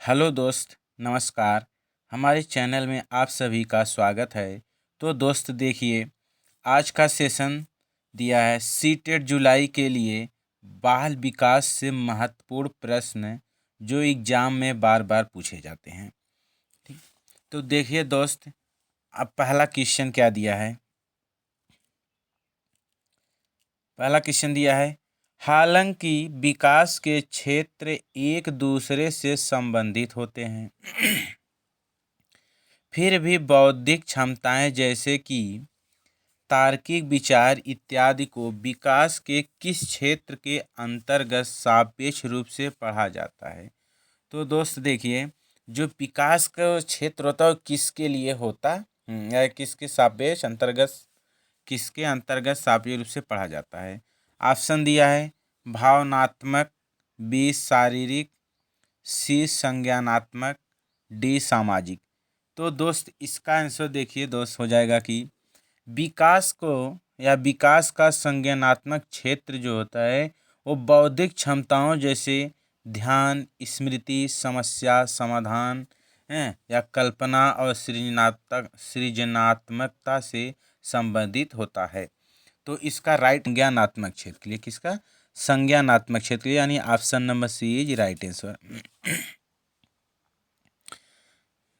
Hello दोस्त, नमस्कार। हमारे चैनल में आप सभी का स्वागत है। तो दोस्त देखिए, आज का सेशन दिया है सीटेट जुलाई के लिए बाल विकास से महत्वपूर्ण प्रश्न जो एग्जाम में बार बार पूछे जाते हैं। ठीक, तो देखिए दोस्त, अब पहला क्वेश्चन क्या दिया है। पहला क्वेश्चन दिया है, हालांकि विकास के क्षेत्र एक दूसरे से संबंधित होते हैं, फिर भी बौद्धिक क्षमताएं जैसे कि तार्किक विचार इत्यादि को विकास के किस क्षेत्र के अंतर्गत सापेक्ष रूप से पढ़ा जाता है। तो दोस्त देखिए, जो विकास का क्षेत्र होता है वो किसके लिए होता या किसके सापेक्ष अंतर्गत, किसके अंतर्गत सापेक्ष रूप से पढ़ा जाता है। ऑप्शन दिया है भावनात्मक, बी शारीरिक, सी संज्ञानात्मक, डी सामाजिक। तो दोस्त इसका आंसर देखिए दोस्त हो जाएगा कि विकास को या विकास का संज्ञानात्मक क्षेत्र जो होता है वो बौद्धिक क्षमताओं जैसे ध्यान, स्मृति, समस्या समाधान या कल्पना और सृजनात्मकता से संबंधित होता है। तो इसका राइट संज्ञानात्मक क्षेत्र के लिए किसका संज्ञानात्मक क्षेत्र यानी option number C is right answer.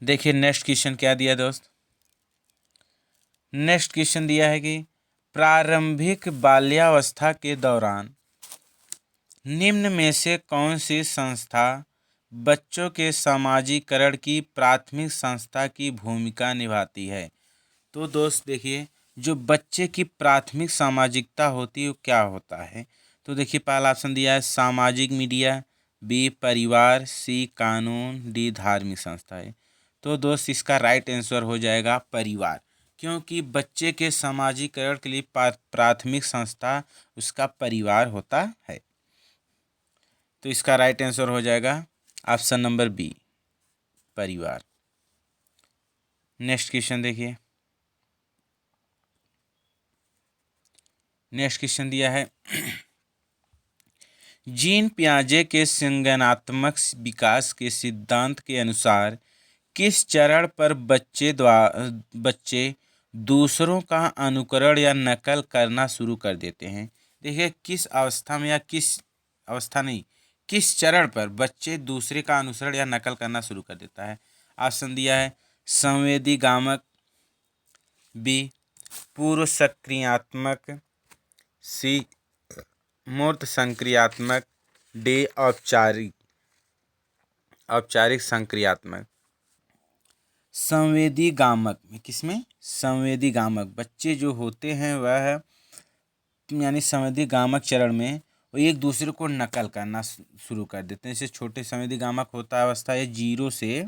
देखिए नेक्स्ट क्वेश्चन क्या दिया दोस्त। नेक्स्ट क्वेश्चन दिया है कि प्रारंभिक बाल्यावस्था के दौरान निम्न में से कौन सी संस्था बच्चों के समाजीकरण की प्राथमिक संस्था की भूमिका निभाती है। तो दोस्त देखिए, जो बच्चे की प्राथमिक सामाजिकता होती है वो क्या होता है। तो देखिए पहला ऑप्शन दिया है सामाजिक मीडिया, बी परिवार, सी कानून, डी धार्मिक संस्थाएं। तो दोस्त इसका राइट आंसर हो जाएगा परिवार, क्योंकि बच्चे के समाजीकरण के लिए प्राथमिक संस्था उसका परिवार होता है। तो इसका राइट आंसर हो जाएगा ऑप्शन नंबर बी परिवार। नेक्स्ट क्वेश्चन देखिए। नेक्स्ट क्वेश्चन दिया है जीन पियाजे के संज्ञानात्मक विकास के सिद्धांत के अनुसार किस चरण पर बच्चे दूसरों का अनुकरण या नकल करना शुरू कर देते हैं। देखिए किस अवस्था में या किस अवस्था नहीं, किस चरण पर बच्चे दूसरे का अनुसरण या नकल करना शुरू कर देता है। ऑप्शन दिया है संवेदी गामक, बी पूर्व सक्रियात्मक, सी मूर्त संक्रियात्मक, डी औपचारिक संक्रियात्मक। संवेदी गामक में किसमें संवेदी गामक बच्चे जो होते हैं वह यानी संवेदी गामक चरण में वो एक दूसरे को नकल करना शुरू कर देते हैं। जैसे छोटे संवेदी गामक होता है अवस्था ये 0 से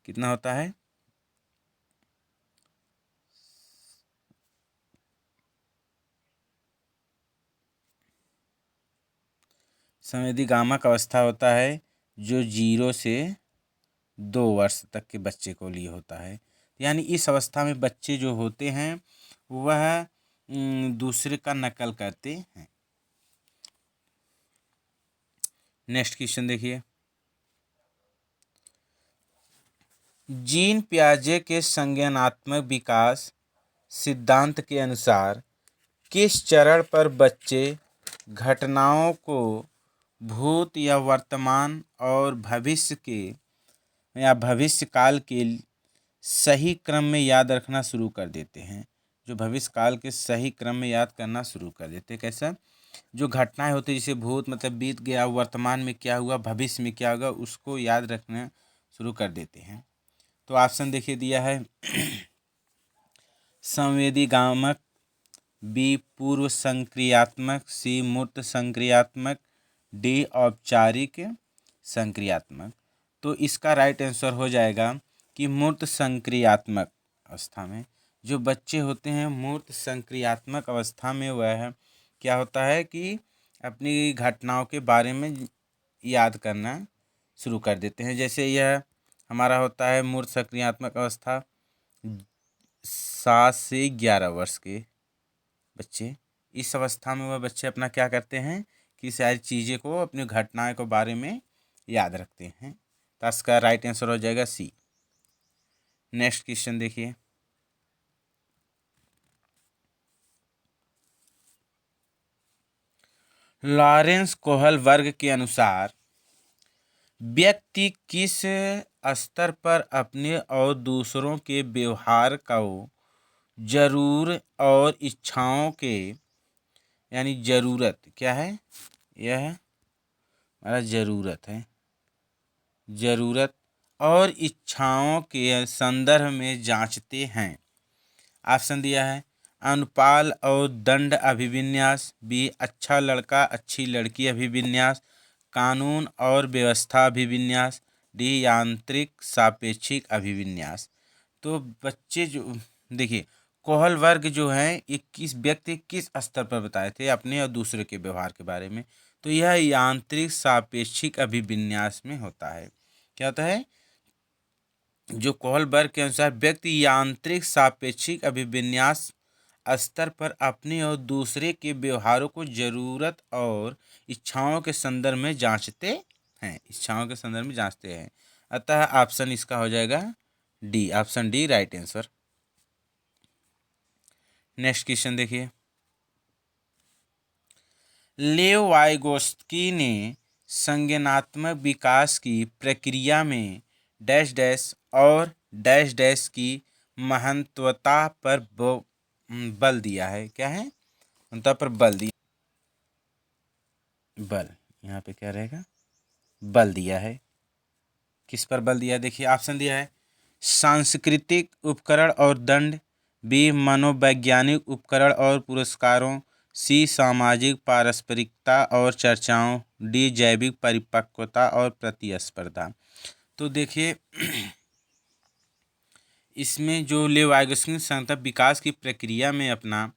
कितना होता है, संवेदी गामक अवस्था होता है जो 0 से 2 वर्ष तक के बच्चे को लिए होता है। यानी इस अवस्था में बच्चे जो होते हैं वह दूसरे का नकल करते हैं। नेक्स्ट क्वेश्चन देखिए। जीन पियाजे के संज्ञानात्मक विकास सिद्धांत के अनुसार किस चरण पर बच्चे घटनाओं को भूत या वर्तमान और भविष्य के या भविष्य काल के सही क्रम में याद रखना शुरू कर देते हैं। जो भविष्य काल के सही क्रम में याद करना शुरू कर देते हैं। कैसा, जो घटनाएं होती हैं जैसे भूत मतलब बीत गया, वर्तमान में क्या हुआ, भविष्य में क्या होगा, उसको याद रखना शुरू कर देते हैं। तो ऑप्शन देखिए दिया है संवेदी गामक, बी पूर्व संक्रियात्मक, सी मूर्त संक्रियात्मक, डी औपचारिक संक्रियात्मक। तो इसका राइट आंसर हो जाएगा कि मूर्त संक्रियात्मक अवस्था में जो बच्चे होते हैं मूर्त संक्रियात्मक अवस्था में वह क्या होता है कि अपनी घटनाओं के बारे में याद करना शुरू कर देते हैं। जैसे यह हमारा होता है मूर्त संक्रियात्मक अवस्था 7 से 11 वर्ष के बच्चे। इस अवस्था में वह बच्चे अपना क्या करते हैं कि सारी चीज़ें को अपनी घटनाओं के बारे में याद रखते हैं। तो इसका राइट आंसर हो जाएगा सी। नेक्स्ट क्वेश्चन देखिए, लॉरेंस कोहल वर्ग के अनुसार व्यक्ति किस स्तर पर अपने और दूसरों के व्यवहार को जरूर और इच्छाओं के, यानी जरूरत क्या है, यह हमारा जरूरत है, जरूरत और इच्छाओं के संदर्भ में जांचते हैं। ऑप्शन दिया है अनुपाल और दंड अभिविन्यास, बी अच्छा लड़का अच्छी लड़की अभिविन्यास, कानून और व्यवस्था अभिविन्यास, डी यांत्रिक सापेक्षिक अभिविन्यास। तो बच्चे जो देखिए, कोहल वर्ग जो है ये किस व्यक्ति किस स्तर पर बताए थे अपने और दूसरे के व्यवहार के बारे में, तो यह यांत्रिक सापेक्षिक अभिविन्यास में होता है। क्या होता है, जो कोहल वर्ग के अनुसार व्यक्ति यांत्रिक सापेक्षिक अभिविन्यास स्तर पर अपने और दूसरे के व्यवहारों को जरूरत और इच्छाओं के संदर्भ में जांचते हैं, इच्छाओं के संदर्भ में जांचते हैं। अतः ऑप्शन इसका हो जाएगा D, option D right answer. Next question देखिए, लेव वाइगोत्स्की ने संज्ञानात्मक विकास की प्रक्रिया में डैश डैश और डैश डैश की महत्वता पर बल दिया है। क्या है, महत्वता पर बल दिया, बल यहाँ पे क्या रहेगा, बल दिया है। किस पर बल दिया है, देखिए ऑप्शन दिया है सांस्कृतिक उपकरण और दंड, बी मनोवैज्ञानिक उपकरण और पुरस्कारों, सी सामाजिक पारस्परिकता और चर्चाओं, डी जैविक परिपक्वता और प्रतिस्पर्धा। तो देखिए इसमें जो लेव वाइगोत्स्की संगठन विकास की प्रक्रिया में अपना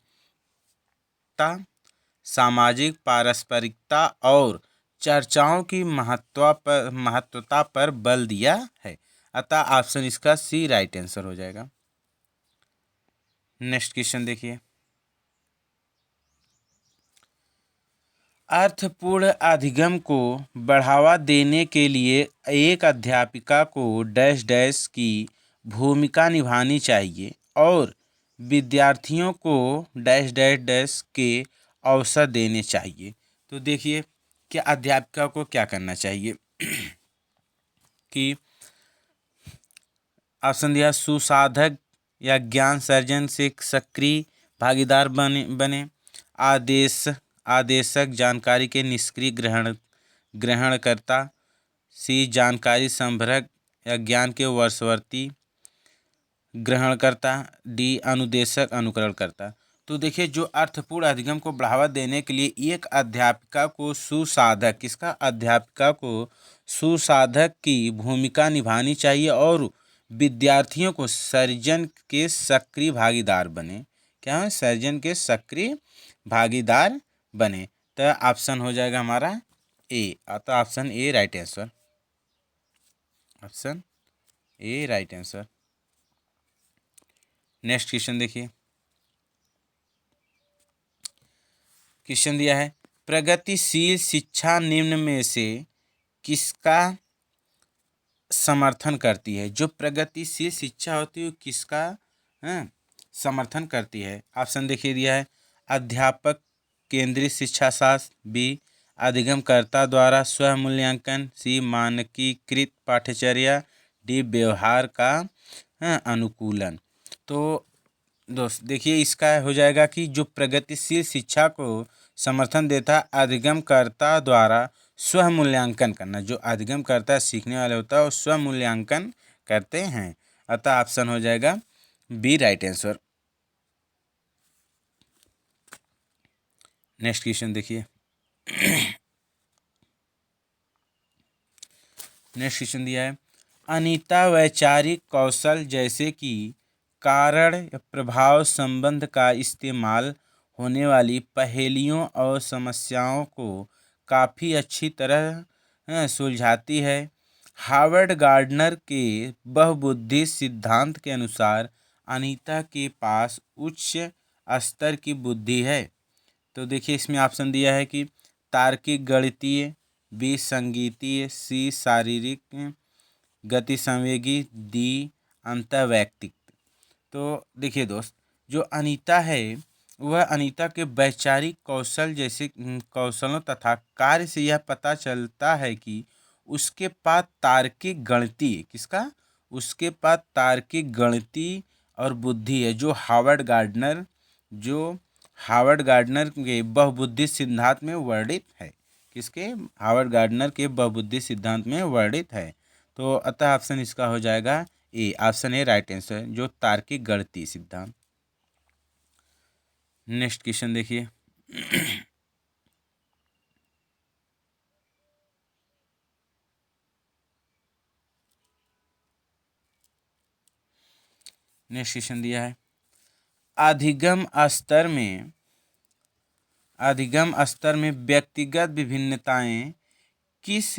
सामाजिक पारस्परिकता और चर्चाओं की महत्वता पर बल दिया है। अतः ऑप्शन इसका सी राइट आंसर हो जाएगा। नेक्स्ट क्वेश्चन देखिए, अर्थपूर्ण अधिगम को बढ़ावा देने के लिए एक अध्यापिका को डैश डैश की भूमिका निभानी चाहिए और विद्यार्थियों को डैश डैश डैश के अवसर देने चाहिए। तो देखिए कि अध्यापिका को क्या करना चाहिए कि ऑप्शन दिया सुसाधक या ज्ञान सर्जन से सक्रिय भागीदार बने, आदेशक जानकारी के निष्क्रिय ग्रहणकर्ता, सी जानकारी संभरक या ज्ञान के वर्षवर्ती ग्रहणकर्ता, डी अनुदेशक अनुकरणकर्ता। तो देखिए जो अर्थपूर्ण अधिगम को बढ़ावा देने के लिए एक अध्यापिका को सुसाधक, किसका, अध्यापिका को सुसाधक की भूमिका निभानी चाहिए और विद्यार्थियों को सर्जन के सक्रिय भागीदार बने। क्या है, सर्जन के सक्रिय भागीदार बने। तो ऑप्शन हो जाएगा हमारा ए, तो option A right answer, option A right answer. Next question देखिए, क्वेश्चन दिया है प्रगतिशील शिक्षा निम्न में से किसका समर्थन करती है। जो प्रगतिशील शिक्षा होती है वो किसका समर्थन करती है। ऑप्शन देखिए दिया है अध्यापक केंद्रित शिक्षा शास्त्र, बी अधिगमकर्ता द्वारा स्व मूल्यांकन, सी मानकीकृत पाठ्यचर्या, डी व्यवहार का अनुकूलन। तो दोस्त देखिए इसका हो जाएगा कि जो प्रगतिशील शिक्षा को समर्थन देता अधिगमकर्ता द्वारा स्व मूल्यांकन करना, जो अधिगमकर्ता सीखने वाले होता है वो स्व मूल्यांकन करते हैं। अतः ऑप्शन हो जाएगा B right answer. Next question देखिए, नेक्स्ट क्वेश्चन दिया है अनीता वैचारिक कौशल जैसे कि कारण या प्रभाव संबंध का इस्तेमाल होने वाली पहेलियों और समस्याओं को काफ़ी अच्छी तरह सुलझाती है। हार्वर्ड गार्डनर के बहुबुद्धि सिद्धांत के अनुसार अनीता के पास उच्च स्तर की बुद्धि है। तो देखिए इसमें ऑप्शन दिया है कि तार्किक गणितीय, बी संगीतीय, सी शारीरिक गति संवेगी, डी अंतर्वैयक्तिक। तो देखिए दोस्त, जो अनीता है वह अनीता के वैचारिक कौशल जैसे कौशलों तथा कार्य से यह पता चलता है कि उसके पास तार्किक गणितीय किसका उसके पास तार्किक गणितीय और बुद्धि है, जो हार्वर्ड गार्डनर के बहुबुद्धि सिद्धांत में वर्णित है। किसके हार्वर्ड गार्डनर के बहुबुद्धि सिद्धांत में वर्णित है। तो अतः ऑप्शन इसका हो जाएगा ए, ऑप्शन ए राइट आंसर, जो तार्किक गणितीय सिद्धांत। नेक्स्ट क्वेश्चन देखिए। नेक्स्ट क्वेश्चन दिया है, अधिगम स्तर में व्यक्तिगत विभिन्नताएं किस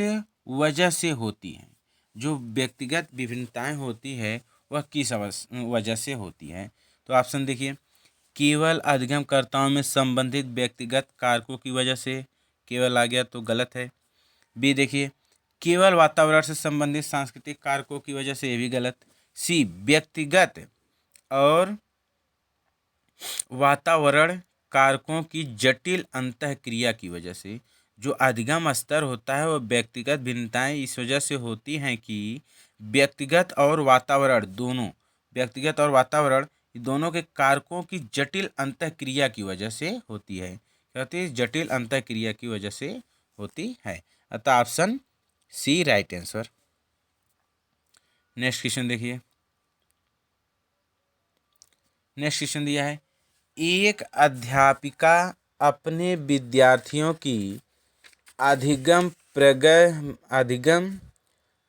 वजह से होती हैं। जो व्यक्तिगत विभिन्नताएं होती है वह किस वजह से होती है। तो ऑप्शन देखिए, केवल अधिगमकर्ताओं में संबंधित व्यक्तिगत कारकों की वजह से, केवल आ गया तो गलत है। बी देखिए, केवल वातावरण से संबंधित सांस्कृतिक कारकों की वजह से, ये भी गलत। सी, व्यक्तिगत और वातावरण कारकों की जटिल अंतःक्रिया की वजह से। जो अधिगम स्तर होता है वह व्यक्तिगत भिन्नताएं इस वजह से होती हैं कि व्यक्तिगत और वातावरण दोनों के कारकों की जटिल अंतःक्रिया की वजह से होती है। कहते हैं जटिल अंतःक्रिया की वजह से होती है। अतः option C right answer. Next question देखिए। नेक्स्ट क्वेश्चन दिया है, एक अध्यापिका अपने विद्यार्थियों की अधिगम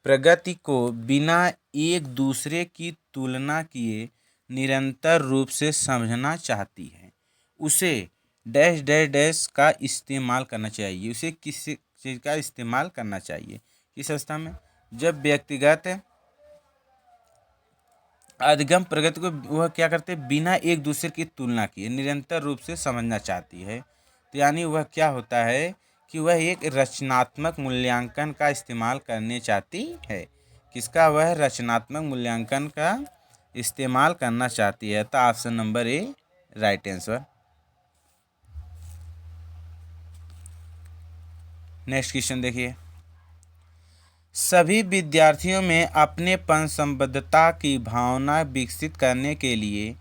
प्रगति को बिना एक दूसरे की तुलना किए निरंतर रूप से समझना चाहती है। उसे डैश डैश डैश का इस्तेमाल करना चाहिए। उसे किस चीज़ का इस्तेमाल करना चाहिए किस अवस्था में, जब व्यक्तिगत अधिगम प्रगति को वह क्या करते हैं, बिना एक दूसरे की तुलना किए निरंतर रूप से समझना चाहती है। तो यानी वह क्या होता है कि वह एक रचनात्मक मूल्यांकन का इस्तेमाल करने चाहती है। किसका, वह रचनात्मक मूल्यांकन का इस्तेमाल करना चाहती है। तो option number A right answer. Next question देखिए, सभी विद्यार्थियों में अपनेपन संबद्धता की भावना विकसित करने के लिए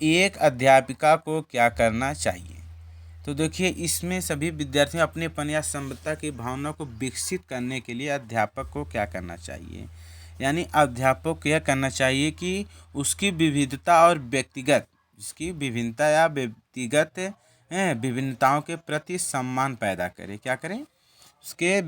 एक अध्यापिका को क्या करना चाहिए। तो देखिए, इसमें सभी विद्यार्थियों अपनेपन या संबद्धता की भावना को विकसित करने के लिए अध्यापक को क्या करना चाहिए। यानी अध्यापक को यह करना चाहिए कि उसकी विविधता और इसकी विभिन्नता या व्यक्तिगत विभिन्नताओं के प्रति सम्मान पैदा करे। क्या करें, उसके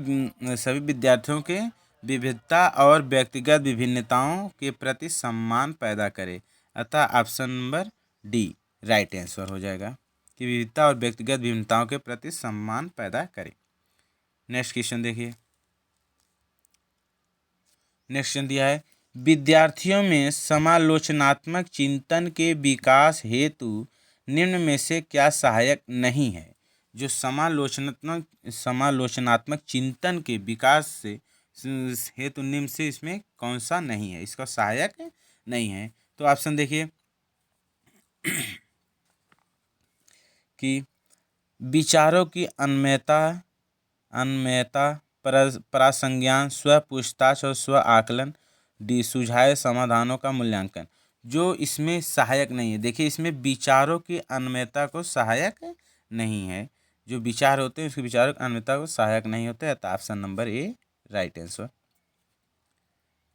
सभी विद्यार्थियों के विविधता और व्यक्तिगत विभिन्नताओं के प्रति सम्मान पैदा करे। अतः option number D right answer हो जाएगा कि विविधता और व्यक्तिगत विभिन्नताओं के प्रति सम्मान पैदा करे। नेक्स्ट क्वेश्चन देखिए। नेक्स्ट क्वेश्चन दिया है, विद्यार्थियों में समालोचनात्मक चिंतन के विकास हेतु निम्न में से क्या सहायक नहीं है। जो समालोचनात्मक चिंतन के विकास से हेतु निम्न से इसमें कौन सा नहीं है, इसका सहायक नहीं है। तो ऑप्शन देखिए कि विचारों की अन्वयता प्रासंज्ञान, स्व पूछताछ और स्व आकलन, डी सुझाए समाधानों का मूल्यांकन। जो इसमें सहायक नहीं है, देखिए इसमें विचारों की अन्वयता को सहायक नहीं है। जो विचार होते हैं उसके विचारों की अन्वयता को सहायक नहीं होते हैं। तो option number A right answer.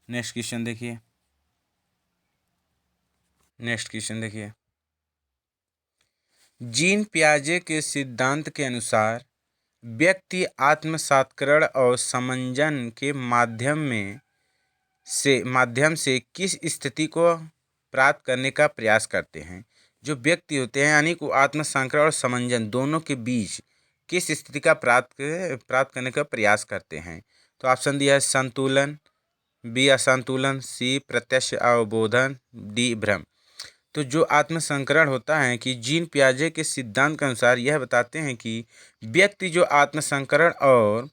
Next question देखिए। जीन पियाजे के सिद्धांत के अनुसार व्यक्ति आत्मसात्करण और समंजन के माध्यम से किस स्थिति को प्राप्त करने का प्रयास करते हैं। जो व्यक्ति होते हैं यानी को आत्मसंकरण और समंजन दोनों के बीच किस स्थिति का प्राप्त करने का प्रयास करते हैं। तो ऑप्शन दिया है संतुलन, बी असंतुलन, सी प्रत्यक्ष अवबोधन, डी भ्रम। तो जो आत्मसंकरण होता है कि जीन पियाजे के सिद्धांत के अनुसार यह बताते हैं कि व्यक्ति जो आत्मसंकरण और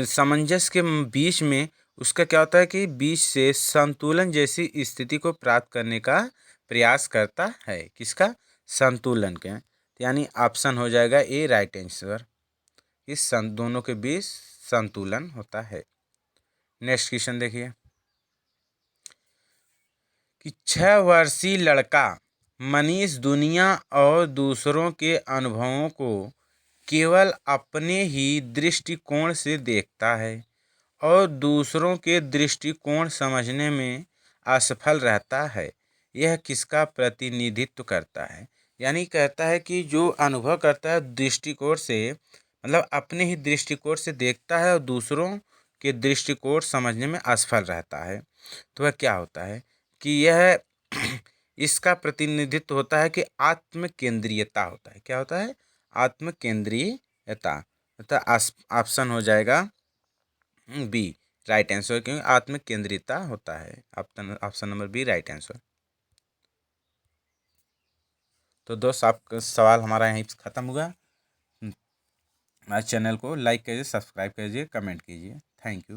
सामंजस्य के बीच में उसका क्या होता है कि बीच से संतुलन जैसी स्थिति को प्राप्त करने का प्रयास करता है। किसका? संतुलन के। यानी ऑप्शन हो जाएगा ए राइट आंसर। इस दोनों के बीच संतुलन होता है। नेक्स्ट क्वेश्चन देखिए कि 6 वर्षीय लड़का मनीष दुनिया और दूसरों के अनुभवों को केवल अपने ही दृष्टिकोण से देखता है और दूसरों के दृष्टिकोण समझने में असफल रहता है। यह किसका प्रतिनिधित्व करता है? यानी कहता है कि जो अनुभव करता है दृष्टिकोण से, मतलब अपने ही दृष्टिकोण से देखता है और दूसरों के दृष्टिकोण समझने में असफल रहता है। तो वह क्या होता है कि यह इसका प्रतिनिधित्व होता है कि आत्म केंद्रीयता होता है। क्या होता है? आत्म केंद्रीयता। ऑप्शन हो जाएगा बी राइट आंसर, क्योंकि आत्म केंद्रिता होता है। Option number B right answer. तो दोस्त आपका सवाल हमारा यहीं से ख़त्म हुआ। हमारे चैनल को लाइक कीजिए, सब्सक्राइब कीजिए, कमेंट कीजिए। Thank you.